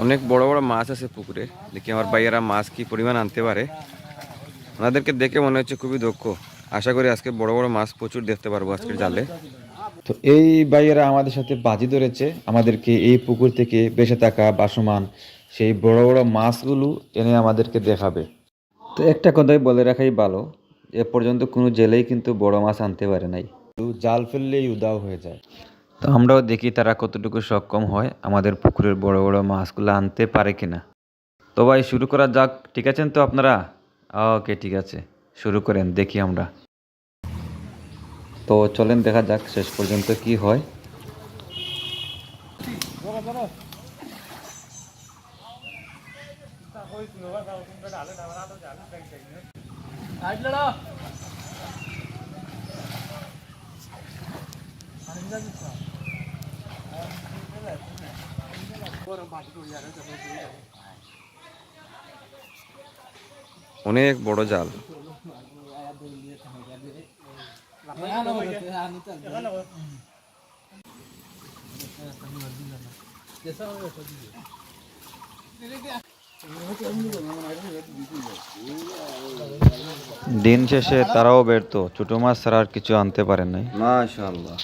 অনেক বড় বড় মাছ আছে পুকুরে। দেখি আমার ভাইয়েরা মাছ কি পরিমাণ আনতে পারে। ওনাদেরকে দেখে মনে হচ্ছে খুবই দক্ষ। আশা করি আজকে বড় বড় মাছ প্রচুর দেখতে পারবো আজকের জালে। তো এই ভাইয়েরা আমাদের সাথে বাজি ধরেছে, আমাদেরকে এই পুকুর থেকে বেঁচে থাকা বাসমান সেই বড় বড় মাছগুলো এনে আমাদেরকে দেখাবে। তো একটা কথাই বলে রাখাই ভালো, এ পর্যন্ত কোনো জেলেই কিন্তু বড় মাছ আনতে পারে নাই, জাল ফেললেই উদাও হয়ে যায়। তো আমরাও দেখি তারা কতটুকু সক্ষম হয় আমাদের পুকুরের বড় বড় মাছগুলো আনতে পারে কিনা। তো ভাই শুরু করা যাক, ঠিক আছেন তো আপনারা? ওকে, ঠিক আছে, শুরু করেন, দেখি আমরা। তো চলেন দেখা যাক শেষ পর্যন্ত কি হয়। অনেক বড় জাল। দিন শেষে তারাও ব্যর্থ, ছোট মাছ ছাড়া আর কিছু আনতে পারেন নাই। মাশাআল্লাহ।